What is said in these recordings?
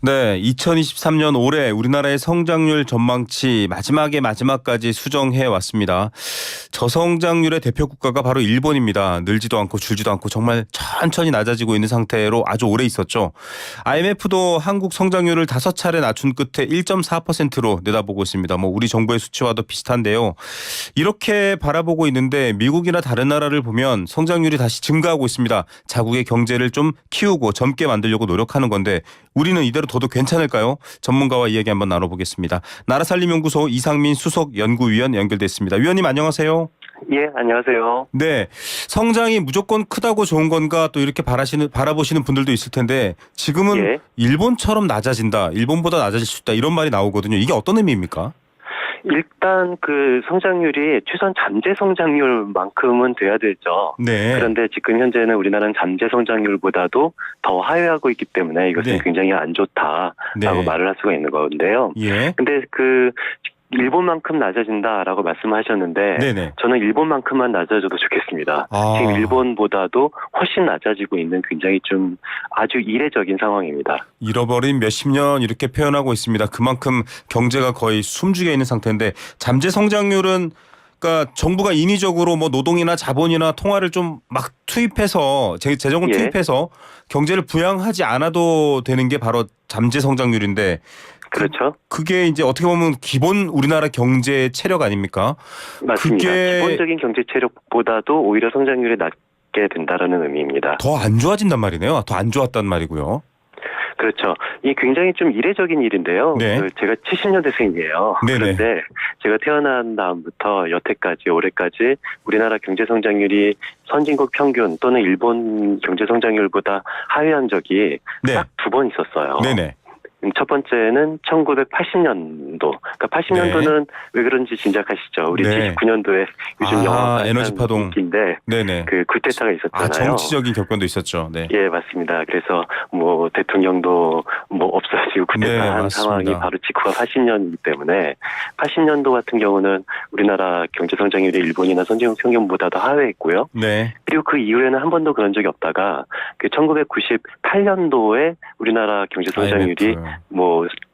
네, 2023년 올해 우리나라의 성장률 전망치 마지막까지 수정해 왔습니다. 저성장률의 대표 국가가 바로 일본입니다. 늘지도 않고 줄지도 않고 정말 천천히 낮아지고 있는 상태로 아주 오래 있었죠. IMF도 한국 성장률을 5차례 낮춘 끝에 1.4%로 내다보고 있습니다. 우리 정부의 수치와도 비슷한데요. 이렇게 바라보고 있는데 미국이나 다른 나라를 보면 성장률이 다시 증가하고 있습니다. 자국의 경제를 좀 키우고 젊게 만들려고 노력하는 건데 우리는 이대로 둬도 괜찮을까요? 전문가와 이야기 한번 나눠보겠습니다. 나라살림연구소 이상민 수석 연구위원 연결됐습니다. 위원님 안녕하세요. 예, 안녕하세요. 네, 성장이 무조건 크다고 좋은 건가 또 이렇게 바라보시는 분들도 있을 텐데 지금은 예. 일본처럼 낮아진다, 일본보다 낮아질 수 있다 이런 말이 나오거든요. 이게 어떤 의미입니까? 일단 그 성장률이 최소한 잠재 성장률만큼은 돼야 되죠. 네. 그런데 지금 현재는 우리나라는 잠재 성장률보다도 더 하회하고 있기 때문에 이것은 네. 굉장히 안 좋다라고 네. 말을 할 수가 있는 건데요. 예. 근데 그 일본만큼 낮아진다라고 말씀하셨는데 네네. 저는 일본만큼만 낮아져도 좋겠습니다. 지금 일본보다도 훨씬 낮아지고 있는 굉장히 좀 아주 이례적인 상황입니다. 잃어버린 몇십 년 이렇게 표현하고 있습니다. 그만큼 경제가 거의 숨죽여 있는 상태인데 잠재 성장률은 그러니까 정부가 인위적으로 노동이나 자본이나 통화를 좀 막 투입해서 재정을 예. 투입해서 경제를 부양하지 않아도 되는 게 바로 잠재 성장률인데 그렇죠. 그게 이제 어떻게 보면 기본 우리나라 경제 체력 아닙니까? 맞습니다. 그게 기본적인 경제 체력보다도 오히려 성장률이 낮게 된다라는 의미입니다. 더 안 좋아진단 말이네요. 더 안 좋았단 말이고요. 그렇죠. 이 굉장히 좀 이례적인 일인데요. 네. 제가 70년대생이에요. 네네. 그런데 제가 태어난 다음부터 여태까지 올해까지 우리나라 경제 성장률이 선진국 평균 또는 일본 경제 성장률보다 하회한 적이 네. 딱 2번 있었어요. 네네. 첫 번째는 1980년도. 그러니까 80년도는 왜 그런지 짐작하시죠. 우리 네. 79년도에 요즘 영화가 에너지 파동. 인기인데 네네. 그 쿠데타가 있었잖아요. 정치적인 격변도 있었죠. 네. 예, 맞습니다. 그래서 대통령도 없어지고 쿠데타 네, 한 맞습니다. 상황이 바로 직후가 80년이기 때문에 80년도 같은 경우는 우리나라 경제 성장률이 일본이나 선진국 평균보다 더 하회했고요. 네. 그리고 그 이후에는 한 번도 그런 적이 없다가 그 1998년도에 우리나라 경제 성장률이 IMF.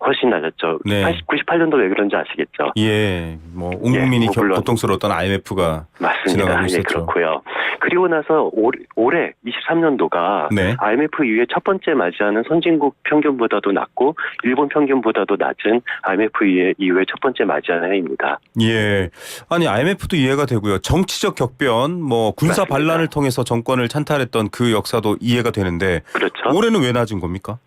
훨씬 낮았죠. 네. 98년도 왜 그런지 아시겠죠? 예, 온 국민이 물론. 고통스러웠던 IMF가 맞습니다. 지나가고 예, 있었죠. 그렇고요. 그리고 나서 올해 23년도가 네. IMF 이후에 첫 번째 맞이하는 선진국 평균보다도 낮고 일본 평균보다도 낮은 IMF 이후에 첫 번째 맞이하는 해입니다. 예, 아니 IMF도 이해가 되고요. 정치적 격변, 군사 맞습니다. 반란을 통해서 정권을 찬탈했던 그 역사도 이해가 되는데 그렇죠. 올해는 왜 낮은 겁니까?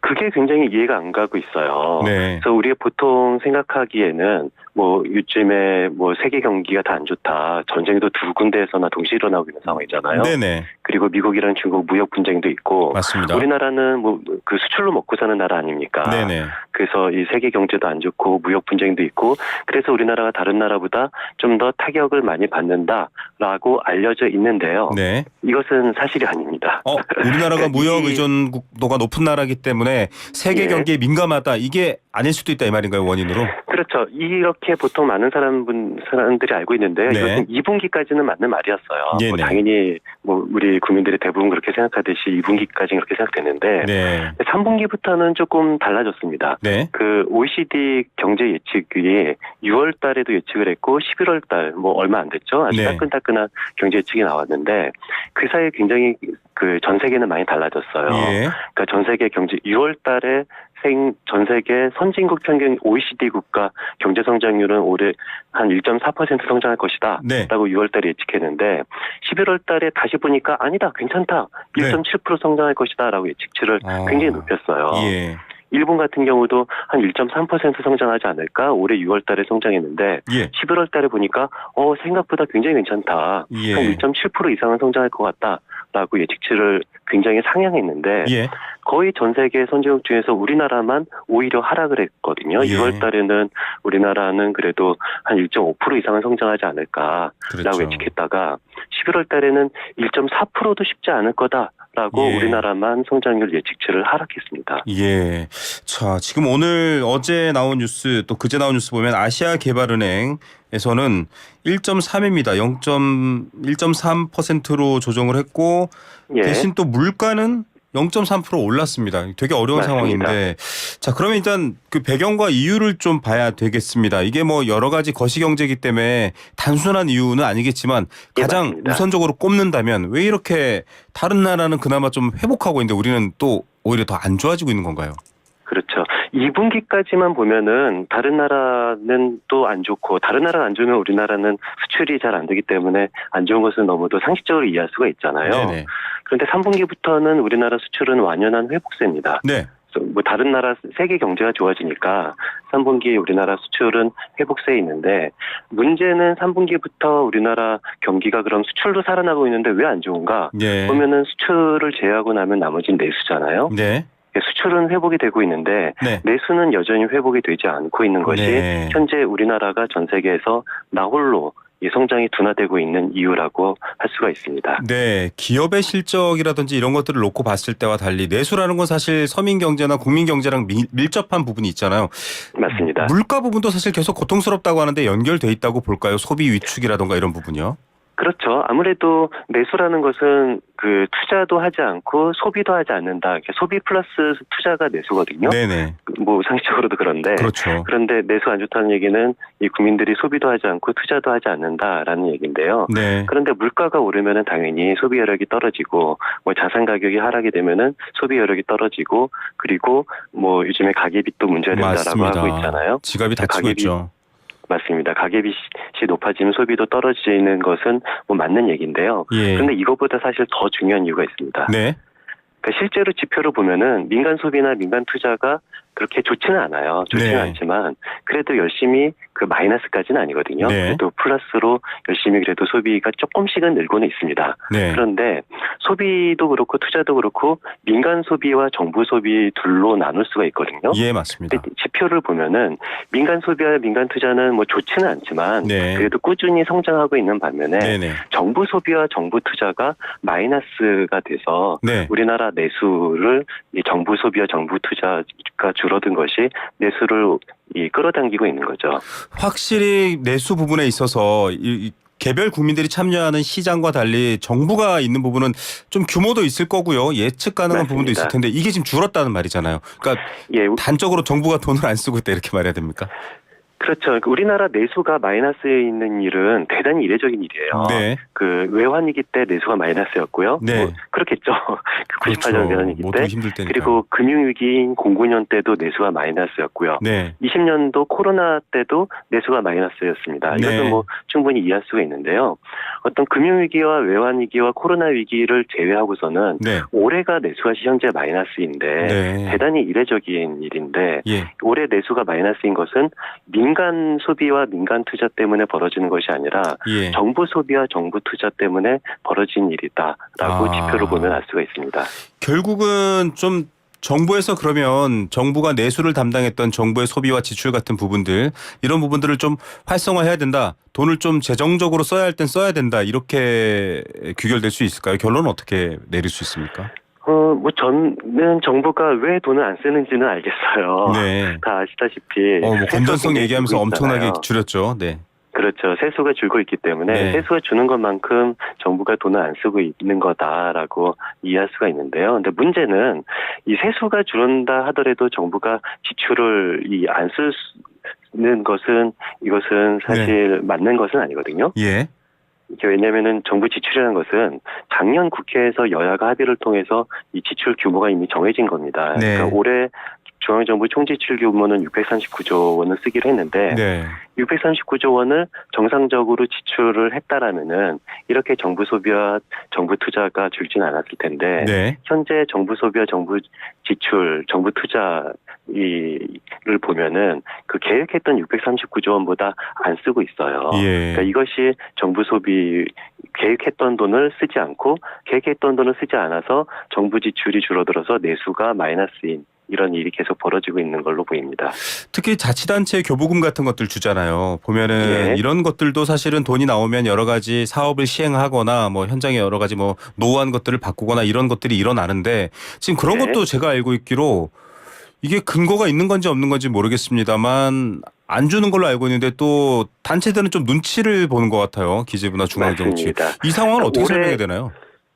그게 굉장히 이해가 안 가고 있어요. 네. 그래서 우리가 보통 생각하기에는 요즘에 세계 경기가 다 안 좋다. 전쟁도 2군데에서나 동시에 일어나고 있는 상황이잖아요. 네네. 그리고 미국이랑 중국 무역 분쟁도 있고 맞습니다. 우리나라는 그 수출로 먹고 사는 나라 아닙니까? 네네. 그래서 이 세계 경제도 안 좋고 무역 분쟁도 있고 그래서 우리나라가 다른 나라보다 좀 더 타격을 많이 받는다라고 알려져 있는데요. 네. 이것은 사실이 아닙니다. 우리나라가 그러니까 무역 의존도가 높은 나라이기 때문에 세계 예. 경기에 민감하다. 이게 아닐 수도 있다 이 말인가요, 원인으로? 그렇죠. 이렇게 보통 많은 사람들이 알고 있는데요. 네. 이것은 2분기까지는 맞는 말이었어요. 네네. 당연히 우리 국민들이 대부분 그렇게 생각하듯이 2분기까지는 그렇게 생각됐는데 네. 3분기부터는 조금 달라졌습니다. 네. 그 OECD 경제 예측이 6월 달에도 예측을 했고 11월 달 얼마 안 됐죠. 아주 네. 따끈따끈한 경제 예측이 나왔는데 그 사이에 굉장히 그 전 세계는 많이 달라졌어요. 예. 그러니까 전 세계 경제 6월 달에 전 세계 선진국 평균 OECD 국가 경제 성장률은 올해 한 1.4% 성장할 것이다. 네. 라고 6월 달에 예측했는데 11월 달에 다시 보니까 아니다. 괜찮다. 1.7% 성장할 것이다. 라고 예측치를 굉장히 높였어요. 예. 일본 같은 경우도 한 1.3% 성장하지 않을까? 올해 6월 달에 성장했는데 예. 11월 달에 보니까 생각보다 굉장히 괜찮다. 예. 한 1.7% 이상은 성장할 것 같다라고 예측치를 굉장히 상향했는데 예. 거의 전 세계 선진국 중에서 우리나라만 오히려 하락을 했거든요. 예. 6월 달에는 우리나라는 그래도 한 1.5% 이상은 성장하지 않을까라고 그렇죠. 예측했다가 11월 달에는 1.4%도 쉽지 않을 거다라고 예. 우리나라만 성장률 예측치를 하락했습니다. 예. 자, 지금 어제 나온 뉴스 또 그제 나온 뉴스 보면 아시아개발은행에서는 1.3입니다. 1.3%로 조정을 했고 예. 대신 또 물가는 0.3% 올랐습니다. 되게 어려운 맞습니다. 상황인데 자 그러면 일단 그 배경과 이유를 좀 봐야 되겠습니다. 이게 뭐 여러 가지 거시경제이기 때문에 단순한 이유는 아니겠지만 예, 가장 맞습니다. 우선적으로 꼽는다면 왜 이렇게 다른 나라는 그나마 좀 회복하고 있는데 우리는 또 오히려 더 안 좋아지고 있는 건가요? 그렇죠. 2분기까지만 보면은 다른 나라는 또 안 좋고 다른 나라는 안 좋으면 우리나라는 수출이 잘 안 되기 때문에 안 좋은 것은 너무도 상식적으로 이해할 수가 있잖아요. 네네. 그런데 3분기부터는 우리나라 수출은 완연한 회복세입니다. 네. 뭐 다른 나라 세계 경제가 좋아지니까 3분기 우리나라 수출은 회복세에 있는데 문제는 3분기부터 우리나라 경기가 그럼 수출도 살아나고 있는데 왜 안 좋은가? 네. 보면은 수출을 제외하고 나면 나머지는 내수잖아요. 네. 수출은 회복이 되고 있는데 네. 내수는 여전히 회복이 되지 않고 있는 것이 네. 현재 우리나라가 전 세계에서 나홀로 이 성장이 둔화되고 있는 이유라고 할 수가 있습니다. 네, 기업의 실적이라든지 이런 것들을 놓고 봤을 때와 달리 내수라는 건 사실 서민 경제나 국민 경제랑 밀접한 부분이 있잖아요. 맞습니다. 물가 부분도 사실 계속 고통스럽다고 하는데 연결돼 있다고 볼까요? 소비 위축이라든가 이런 부분이요. 그렇죠. 아무래도 내수라는 것은 그 투자도 하지 않고 소비도 하지 않는다. 소비 플러스 투자가 내수거든요. 네네. 뭐 상식적으로도 그런데. 그렇죠. 그런데 내수 안 좋다는 얘기는 이 국민들이 소비도 하지 않고 투자도 하지 않는다라는 얘기인데요. 네. 그런데 물가가 오르면은 당연히 소비 여력이 떨어지고 뭐 자산 가격이 하락이 되면은 소비 여력이 떨어지고 그리고 뭐 요즘에 가계비 또 문제가 된다라고 맞습니다. 하고 있잖아요. 지갑이 닫히고 있죠. 맞습니다. 가계빚이 높아지면 소비도 떨어지는 것은 뭐 맞는 얘기인데요. 예. 그런데 이것보다 사실 더 중요한 이유가 있습니다. 네. 그러니까 실제로 지표를 보면은 민간 소비나 민간 투자가 그렇게 좋지는 않아요. 좋지는 네. 않지만 그래도 열심히 그 마이너스까지는 아니거든요. 네. 그래도 플러스로 열심히 그래도 소비가 조금씩은 늘고는 있습니다. 네. 그런데 소비도 그렇고 투자도 그렇고 민간 소비와 정부 소비 둘로 나눌 수가 있거든요. 예, 맞습니다. 근데 지표를 보면은 민간 소비와 민간 투자는 뭐 좋지는 않지만 네. 그래도 꾸준히 성장하고 있는 반면에 네네. 정부 소비와 정부 투자가 마이너스가 돼서 네. 우리나라 내수를 이 정부 소비와 정부 투자가 줄어든 것이 내수를 끌어당기고 있는 거죠. 확실히 내수 부분에 있어서 이 개별 국민들이 참여하는 시장과 달리 정부가 있는 부분은 좀 규모도 있을 거고요. 예측 가능한 맞습니다. 부분도 있을 텐데 이게 지금 줄었다는 말이잖아요. 그러니까 예, 단적으로 정부가 돈을 안 쓰고 있다 이렇게 말해야 됩니까? 그렇죠. 우리나라 내수가 마이너스에 있는 일은 대단히 이례적인 일이에요. 네. 그 외환위기 때 내수가 마이너스였고요. 네. 뭐 그렇겠죠. 그 98년 그렇죠. 외환위기 모두 때. 힘들 때니까. 그리고 금융위기인 09년 때도 내수가 마이너스였고요. 네. 20년도 코로나 때도 내수가 마이너스였습니다. 이것도 네. 뭐 충분히 이해할 수가 있는데요. 어떤 금융위기와 외환위기와 코로나 위기를 제외하고서는 네. 올해가 내수가 현재 마이너스인데 네. 대단히 이례적인 일인데 예. 올해 내수가 마이너스인 것은 민간 소비와 민간 투자 때문에 벌어지는 것이 아니라 예. 정부 소비와 정부 투자 때문에 벌어진 일이다라고 지표를 보면 알 수가 있습니다. 결국은 좀 정부에서 그러면 정부가 내수를 담당했던 정부의 소비와 지출 같은 부분들 이런 부분들을 좀 활성화해야 된다. 돈을 좀 재정적으로 써야 할 땐 써야 된다. 이렇게 규결될 수 있을까요? 결론은 어떻게 내릴 수 있습니까? 뭐 저는 정부가 왜 돈을 안 쓰는지는 알겠어요. 네. 다 아시다시피 뭐 세수가 건전성 굉장히 얘기하면서 줄고 엄청나게 있잖아요. 줄였죠. 네. 그렇죠. 세수가 줄고 있기 때문에 네. 세수가 주는 것만큼 정부가 돈을 안 쓰고 있는 거다라고 이해할 수가 있는데요. 근데 문제는 이 세수가 줄은다 하더라도 정부가 지출을 안 쓰는 것은 이것은 사실 맞는 것은 아니거든요. 예. 이게 왜냐면은 정부 지출이라는 것은 작년 국회에서 여야가 합의를 통해서 이 지출 규모가 이미 정해진 겁니다. 네. 그러니까 올해 중앙정부 총지출 규모는 639조 원을 쓰기로 했는데 네. 639조 원을 정상적으로 지출을 했다라면은 이렇게 정부 소비와 정부 투자가 줄지는 않았을 텐데 네. 현재 정부 소비와 정부 지출, 정부 투자를 보면은 그 계획했던 639조 원보다 안 쓰고 있어요. 예. 그러니까 이것이 정부 소비 계획했던 돈을 쓰지 않고 계획했던 돈을 쓰지 않아서 정부 지출이 줄어들어서 내수가 마이너스인 이런 일이 계속 벌어지고 있는 걸로 보입니다. 특히 자치단체 교부금 같은 것들 주잖아요. 보면은 예. 이런 것들도 사실은 돈이 나오면 여러 가지 사업을 시행하거나 뭐 현장에 여러 가지 뭐 노후한 것들을 바꾸거나 이런 것들이 일어나는데 지금 그런 네. 것도 제가 알고 있기로 이게 근거가 있는 건지 없는 건지 모르겠습니다만 안 주는 걸로 알고 있는데 또 단체들은 좀 눈치를 보는 것 같아요. 기재부나 중앙정치. 맞습니다. 이 상황을 어떻게 올해 설명해야 되나요?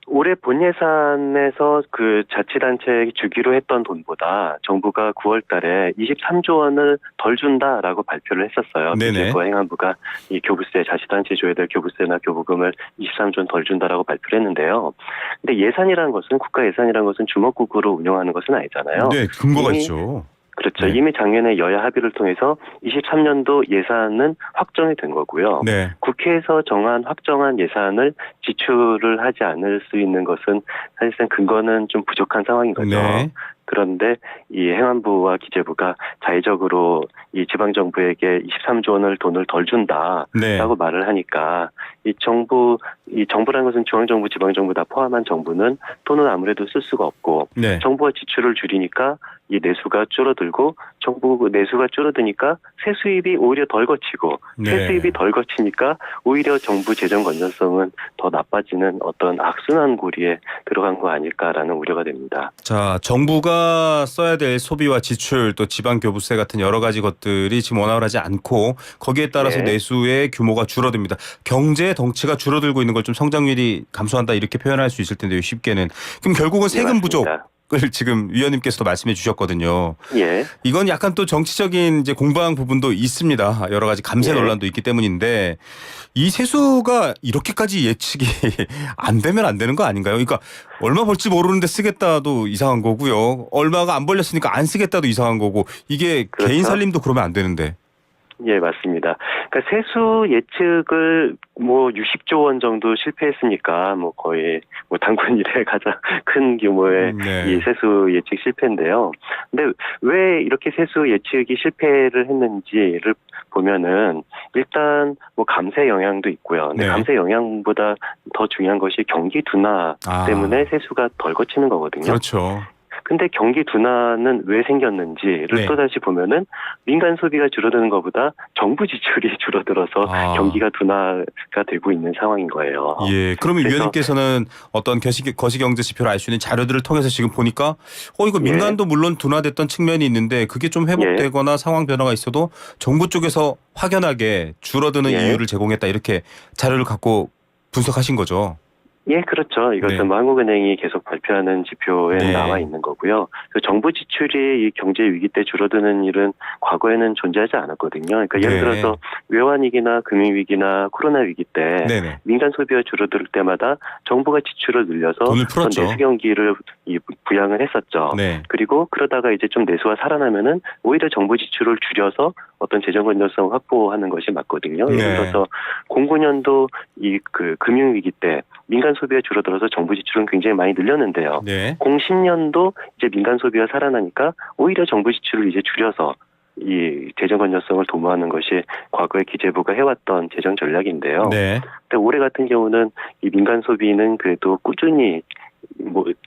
올해 본 예산에서 그 자치단체에 주기로 했던 돈보다 정부가 9월 달에 23조 원을 덜 준다라고 발표를 했었어요. 네네. 기재부와 행안부가 이 교부세, 자치단체 줘야 될 교부세나 교부금을 23조 원 덜 준다라고 발표를 했는데요. 근데 예산이라는 것은, 국가 예산이라는 것은 주먹구구로 운영하는 것은 아니잖아요. 네, 근거가 이미 있죠. 그렇죠. 네. 이미 작년에 여야 합의를 통해서 23년도 예산은 확정이 된 거고요. 네. 국회에서 확정한 예산을 지출을 하지 않을 수 있는 것은 사실상 근거는 좀 부족한 상황인 거죠. 네. 그런데 이 행안부와 기재부가 자의적으로 이 지방정부에게 23조 원을 돈을 덜 준다라고 네. 말을 하니까 이 정부라는 것은 중앙정부, 지방정부 다 포함한 정부는 돈을 아무래도 쓸 수가 없고 네. 정부가 지출을 줄이니까 이 내수가 줄어들고 정부 내수가 줄어드니까 세수입이 오히려 덜 거치고 네. 세수입이 덜 거치니까 오히려 정부 재정 건전성은 더 나빠지는 어떤 악순환 고리에 들어간 거 아닐까라는 우려가 됩니다. 자, 정부가 써야 될 소비와 지출 또 지방 교부세 같은 여러 가지 것들이 지금 원활하지 않고 거기에 따라서 네. 내수의 규모가 줄어듭니다. 경제의 덩치가 줄어들고 있는 걸 좀 성장률이 감소한다 이렇게 표현할 수 있을 텐데요. 쉽게는. 그럼 결국은 세금 네, 부족. 맞습니다. 을 지금 위원님께서도 말씀해 주셨거든요. 예. 이건 약간 또 정치적인 이제 공방 부분도 있습니다. 여러 가지 감세 예. 논란도 있기 때문인데 이 세수가 이렇게까지 예측이 안 되면 안 되는 거 아닌가요? 그러니까 얼마 벌지 모르는데 쓰겠다도 이상한 거고요. 얼마가 안 벌렸으니까 안 쓰겠다도 이상한 거고 이게 그렇죠. 개인 살림도 그러면 안 되는데. 예, 맞습니다. 그러니까 세수 예측을 60조 원 정도 실패했으니까 거의 당군 이래 가장 큰 규모의 네. 이 세수 예측 실패인데요. 근데 왜 이렇게 세수 예측이 실패를 했는지를 보면은 일단 감세 영향도 있고요. 근데 네. 감세 영향보다 더 중요한 것이 경기 둔화 때문에 세수가 덜 거치는 거거든요. 그렇죠. 근데 경기 둔화는 왜 생겼는지를 네. 또다시 보면은 민간 소비가 줄어드는 것보다 정부 지출이 줄어들어서 경기가 둔화가 되고 있는 상황인 거예요. 예. 그러면 위원님께서는 어떤 거시경제 지표를 알 수 있는 자료들을 통해서 지금 보니까 이거 민간도 물론 둔화됐던 측면이 있는데 그게 좀 회복되거나 상황 변화가 있어도 정부 쪽에서 확연하게 줄어드는 이유를 제공했다 이렇게 자료를 갖고 분석하신 거죠. 예, 그렇죠. 이것은 네. 한국은행이 계속 발표하는 지표에 네. 나와 있는 거고요. 그 정부 지출이 이 경제 위기 때 줄어드는 일은 과거에는 존재하지 않았거든요. 그러니까 예를 들어서 외환위기나 금융위기나 코로나 위기 때 네네. 민간 소비가 줄어들 때마다 정부가 지출을 늘려서 돈을 풀었죠. 내수 경기를 부양을 했었죠. 네. 그리고 그러다가 이제 좀 내수가 살아나면은 오히려 정부 지출을 줄여서 어떤 재정 건전성 확보하는 것이 맞거든요. 예를 들어서 09년도 그 금융위기 때 민간 소비가 줄어들어서 정부 지출은 굉장히 많이 늘렸는데요. 네. 2010년도 이제 민간 소비가 살아나니까 오히려 정부 지출을 이제 줄여서 이 재정 건전성을 도모하는 것이 과거에 기재부가 해왔던 재정 전략인데요. 네. 근데 올해 같은 경우는 이 민간 소비는 그래도 꾸준히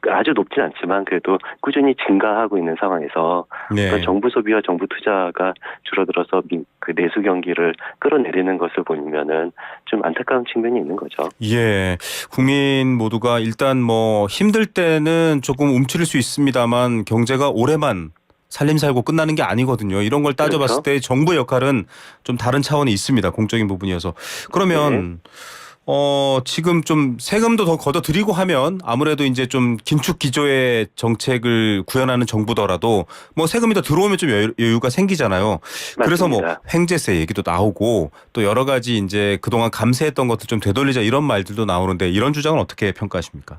아주 높진 않지만 그래도 꾸준히 증가하고 있는 상황에서 네. 정부 소비와 정부 투자가 줄어들어서 그 내수 경기를 끌어내리는 것을 보면은 좀 안타까운 측면이 있는 거죠. 예. 국민 모두가 일단 힘들 때는 조금 움츠릴 수 있습니다만 경제가 올해만 살림살고 끝나는 게 아니거든요. 이런 걸 따져봤을 때 정부의 역할은 좀 다른 차원이 있습니다. 공적인 부분이어서. 그러면 지금 좀 세금도 더 걷어들이고 하면 아무래도 이제 좀 긴축 기조의 정책을 구현하는 정부더라도 세금이 더 들어오면 좀 여유가 생기잖아요. 맞습니다. 그래서 횡재세 얘기도 나오고 또 여러 가지 이제 그동안 감세했던 것들 좀 되돌리자 이런 말들도 나오는데 이런 주장은 어떻게 평가하십니까?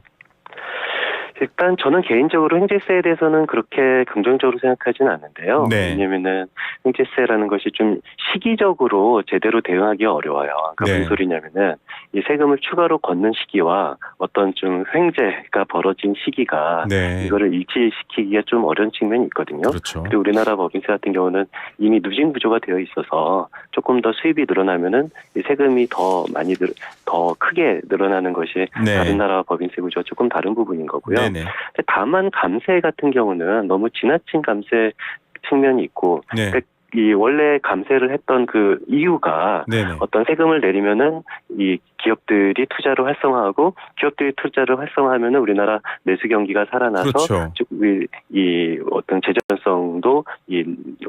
일단 저는 개인적으로 횡재세에 대해서는 그렇게 긍정적으로 생각하지는 않는데요. 네. 왜냐면은 횡재세라는 것이 좀 시기적으로 제대로 대응하기가 어려워요. 그러니까 네. 무슨 소리냐면은 이 세금을 추가로 걷는 시기와 어떤 좀 횡재가 벌어진 시기가 이거를 일치시키기가 좀 어려운 측면이 있거든요. 그렇죠. 그리고 우리나라 법인세 같은 경우는 이미 누진 구조가 되어 있어서 조금 더 수입이 늘어나면은 이 세금이 더 크게 늘어나는 것이 다른 나라 법인세 구조와 조금 다른 부분인 거고요. 네네. 다만 감세 같은 경우는 너무 지나친 감세 측면이 있고 그러니까 이 원래 감세를 했던 그 이유가 네네. 어떤 세금을 내리면은 이 기업들이 투자를 활성화하고 기업들이 투자를 활성화하면 우리나라 내수 경기가 살아나서 그렇죠. 이 어떤 재정성도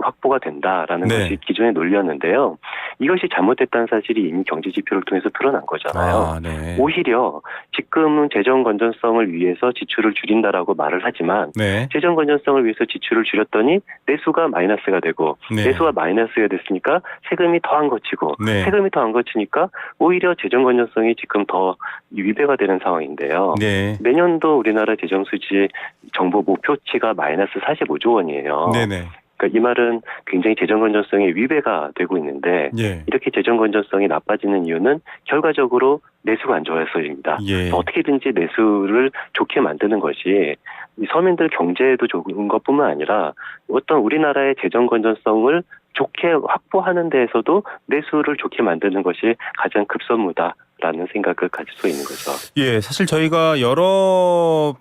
확보가 된다라는 네. 것이 기존의 논리였는데요. 이것이 잘못됐다는 사실이 이미 경제 지표를 통해서 드러난 거잖아요. 아, 네. 오히려 지금은 재정 건전성을 위해서 지출을 줄인다라고 말을 하지만 네. 재정 건전성을 위해서 지출을 줄였더니 내수가 마이너스가 되고 네. 내수가 마이너스가 됐으니까 세금이 더 안 거치고 네. 세금이 더 안 거치니까 오히려 재정 건전성이 지금 더 위배가 되는 상황인데요. 네. 내년도 우리나라 재정 수지 정부 목표치가 마이너스 45조 원이에요. 네네. 그러니까 이 말은 굉장히 재정 건전성이 위배가 되고 있는데 예. 이렇게 재정 건전성이 나빠지는 이유는 결과적으로 내수가 안 좋아서입니다. 예. 어떻게든지 내수를 좋게 만드는 것이 이 서민들 경제에도 좋은 것뿐만 아니라 어떤 우리나라의 재정 건전성을 좋게 확보하는 데에서도 내수를 좋게 만드는 것이 가장 급선무다라는 생각을 가질 수 있는 거죠. 예, 사실 저희가 여러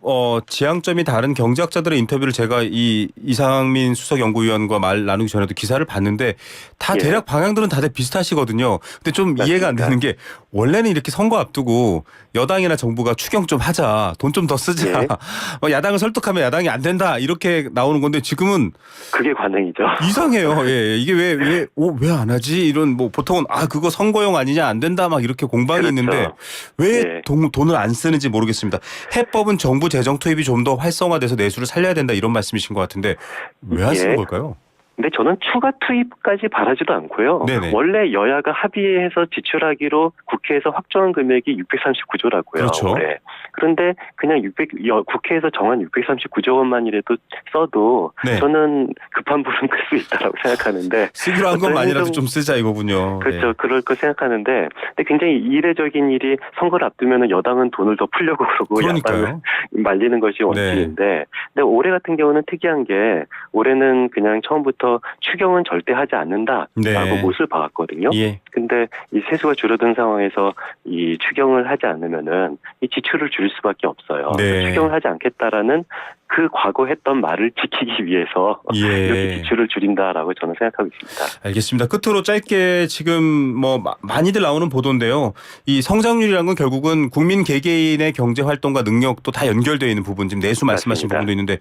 지향점이 다른 경제학자들의 인터뷰를 제가 이 이상민 수석연구위원과 말 나누기 전에도 기사를 봤는데 다 예. 대략 방향들은 다들 비슷하시거든요. 근데 좀 맞습니다. 이해가 안 되는 게 원래는 이렇게 선거 앞두고 여당이나 정부가 추경 좀 하자, 돈 좀 더 쓰자, 예. 야당을 설득하면 야당이 안 된다 이렇게 나오는 건데 지금은 그게 관행이죠. 이상해요. 예, 이게 왜 안 하지? 이런 뭐 보통은 그거 선거용 아니냐 안 된다 막 이렇게 공방이 그렇죠. 있는데 왜 예. 돈을 안 쓰는지 모르겠습니다. 해법은 정부 재정 투입이 좀 더 활성화돼서 내수를 살려야 된다 이런 말씀이신 것 같은데 왜 안 쓰는 예. 걸까요? 근데 저는 추가 투입까지 바라지도 않고요. 네네. 원래 여야가 합의해서 지출하기로 국회에서 확정한 금액이 639조라고요. 그렇죠. 올해. 그런데 그냥 국회에서 정한 639조 원만이라도 써도 네. 저는 급한 불은 끌 수 있다라고 생각하는데 쓰기로 한 것만이라도 행정- 좀 쓰자 이거군요. 그렇죠. 네. 그럴 거 생각하는데 근데 굉장히 이례적인 일이 선거를 앞두면 여당은 돈을 더 풀려고 그러고 야당을 그러니까요. 말리는 것이 원칙인데 근데 올해 같은 경우는 특이한 게 올해는 그냥 처음부터 추경은 절대 하지 않는다라고 네. 못을 박았거든요. 예. 근데 이 세수가 줄어든 상황에서 이 추경을 하지 않으면은 이 지출을 줄일 수밖에 없어요. 네. 추경을 하지 않겠다라는 그 과거 했던 말을 지키기 위해서 이렇게 예. 지출을 줄인다라고 저는 생각하고 있습니다. 알겠습니다. 끝으로 짧게 지금 뭐 많이들 나오는 보도인데요. 이 성장률이라는 건 결국은 국민 개개인의 경제 활동과 능력도 다 연결되어 있는 부분, 지금 내수 말씀하신 맞습니다. 부분도 있는데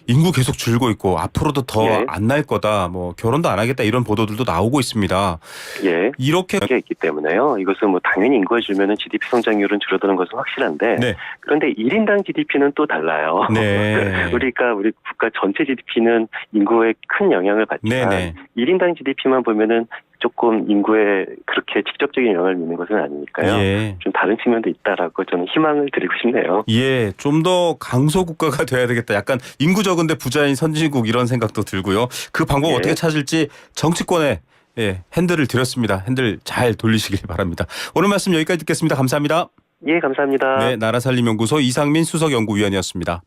인구 계속 줄고 있고 앞으로도 더 예. 안 날 거다, 뭐 결혼도 안 하겠다 이런 보도들도 나오고 있습니다. 예. 이렇게 게 있기 때문에요. 이것은 뭐 당연히 인구가 줄면은 GDP 성장률은 줄어드는 것은 확실한데 네. 그런데 1인당 GDP는 또 달라요. 네. 우리 국가 전체 GDP는 인구에 큰 영향을 받지만 네네. 1인당 GDP만 보면은 조금 인구에 그렇게 직접적인 영향을 미치는 것은 아니니까요. 예. 좀 다른 측면도 있다라고 저는 희망을 드리고 싶네요. 예, 좀 더 강소 국가가 돼야 되겠다. 약간 인구 적은데 부자인 선진국 이런 생각도 들고요. 그 방법 예. 어떻게 찾을지 정치권에 핸들을 드렸습니다. 핸들 잘 돌리시길 바랍니다. 오늘 말씀 여기까지 듣겠습니다. 감사합니다. 예, 감사합니다. 네, 나라살림연구소 이상민 수석연구위원이었습니다.